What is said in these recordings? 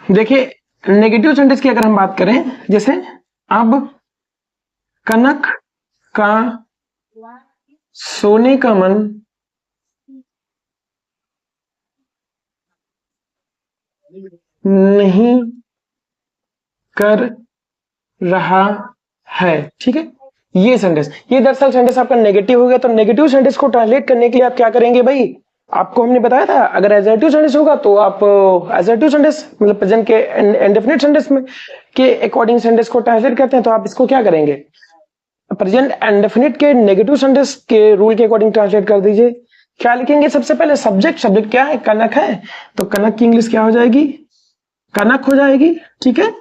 देखिए negative sentence की अगर हम बात करें, जैसे अब कनक का सोने का मन नहीं कर रहा है, ठीक है। ये सेंटेंस, ये दरअसल सेंटेंस आपका नेगेटिव हो गया। तो नेगेटिव सेंटेंस को ट्रांसलेट करने के लिए आप क्या करेंगे भाई, आपको हमने बताया था अगर एजर्टिव सेंटेंस होगा तो आप एजर्टिव सेंटेंस मतलब प्रेजेंट के इंडेफिनिट सेंटेंस में के अकॉर्डिंग सेंटेंस को ट्रांसलेट करते हैं। तो आप इसको क्या करेंगे, प्रेजेंट इंडेफिनिट के नेगेटिव सेंटेंस के रूल के अकॉर्डिंग ट्रांसलेट कर दीजिए। क्या लिखेंगे, सबसे पहले सब्जेक्ट, सब्जेक्ट क्या है, कनक है, तो कनक की इंग्लिश क्या हो जाएगी, कनक हो जाएगी, ठीक है।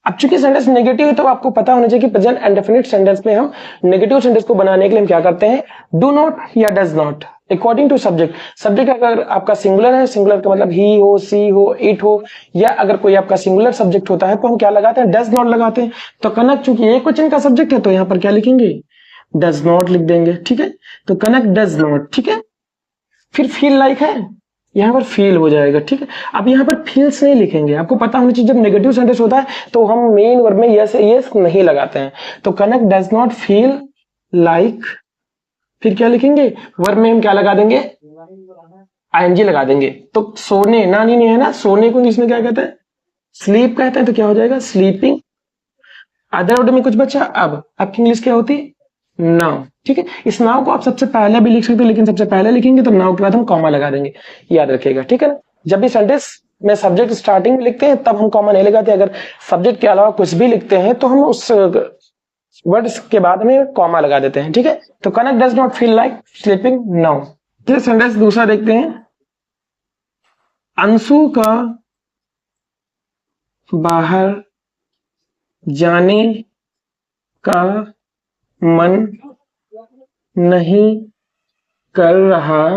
अब चूंकि सेंटेंस नेगेटिव है तो आपको पता होना चाहिए कि प्रेजेंट इंडेफिनिट सेंटेंस में हम नेगेटिव सेंटेंस को बनाने के लिए हम क्या करते हैं, डू नॉट या does not according to subject. Subject अगर आपका सिंगुलर है, सिंगुलर का मतलब ही हो, सी हो, इट हो, या अगर कोई आपका सिंगुलर सब्जेक्ट होता है तो हम क्या लगाते हैं, डज नॉट लगाते हैं। तो कनक चूंकि एक क्वेश्चन का सब्जेक्ट है तो यहाँ पर क्या लिखेंगे, डज नॉट लिख देंगे, ठीक है। तो कनक डज नॉट, ठीक है। फिर फील लाइक है, यहाँ पर फील हो जाएगा, ठीक है। अब यहाँ पर फील्स नहीं लिखेंगे, आपको पता होना चाहिए जब नेगेटिव सेंटेंस होता है तो हम मेन वर्ब में यस यस नहीं लगाते हैं। तो Kanak does not feel like, फिर क्या लिखेंगे, वर्ब में हम क्या लगा देंगे, आईएनजी लगा देंगे। तो सोने, नानी नहीं है ना, सोने को इंग्लिश में क्या कहते हैं, स्लीप कहते हैं। तो क्या हो जाएगा, स्लीपिंग। अदर ऑर्डर में कुछ बचा, अब आपकी इंग्लिश क्या होती, नाउ, ठीक है। इस नाउ को आप सबसे पहले भी लिख सकते हैं, लेकिन सबसे पहले लिखेंगे तो नाउ के बाद हम कॉमा लगा देंगे, याद रखिएगा, ठीक है ना। जब भी सेंटेंस में सब्जेक्ट स्टार्टिंग में लिखते हैं तब हम कॉमा नहीं लगाते, अगर सब्जेक्ट के अलावा कुछ भी लिखते हैं तो हम उस वर्ड के बाद में कॉमा लगा देते हैं, ठीक है। तो Kanak does not feel like sleeping now. फिर सेंटेंस दूसरा देखते हैं, अंशु का बाहर जाने का मन नहीं कर रहा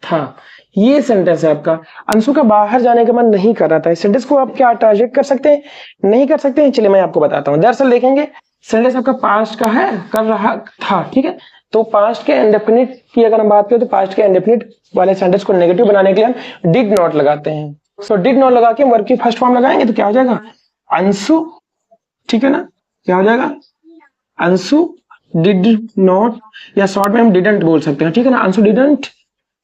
था। ये सेंटेंस है आपका, अंशु का बाहर जाने का मन नहीं कर रहा था। इस सेंटेंस को आप क्या ट्रांसलेट कर सकते हैं, नहीं कर सकते हैं, चलिए मैं आपको बताता हूं। दरअसल देखेंगे सेंटेंस आपका पास्ट का है, कर रहा था, ठीक है। तो पास्ट के इंडेफिनिट की अगर हम बात करें तो पास्ट के इंडेफिनिट वाले सेंटेंस को नेगेटिव बनाने के लिए हम डिड नॉट लगाते हैं। सो डिड नॉट लगा के वर्ब की फर्स्ट फॉर्म लगाएंगे तो क्या हो जाएगा, अंशु, ठीक है ना। क्या हो जाएगा, अंशु डिड नॉट, या शॉर्ट में हम डिडंट बोल सकते हैं, ठीक है ना। Anshu didn't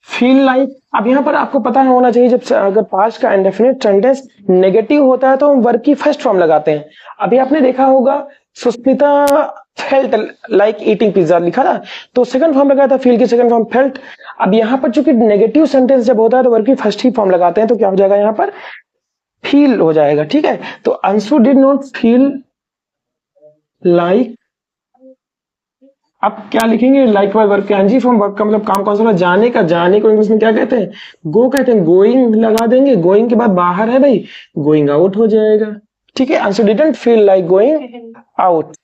feel like. अब यहाँ पर आपको पता होना चाहिए जब अगर पास्ट का इंडेफिनिट सेंटेंस नेगेटिव होता है तो हम वर्ब की फर्स्ट फॉर्म लगाते हैं। अभी आपने देखा होगा Sushmita felt like eating pizza लिखा था तो सेकंड फॉर्म लगाया था, फील की सेकंड फॉर्म फेल्ट। अब यहाँ पर चूंकि नेगेटिव सेंटेंस जब होता है तो वर्ब की फर्स्ट ही फॉर्म लगाते हैं, तो क्या हो जाएगा, यहाँ पर फील हो जाएगा, ठीक है। तो Anshu did not feel like, अब क्या लिखेंगे, लाइक बाय वर्ब के एनजी फॉर्म, वर्ब का मतलब काम कौन सा, जाने का, जाने को इंग्लिश में क्या कहते हैं, गो कहते हैं, गोइंग लगा देंगे। गोइंग के बाद बाहर है भाई, गोइंग आउट हो जाएगा, ठीक है। Anshu didn't feel like going out.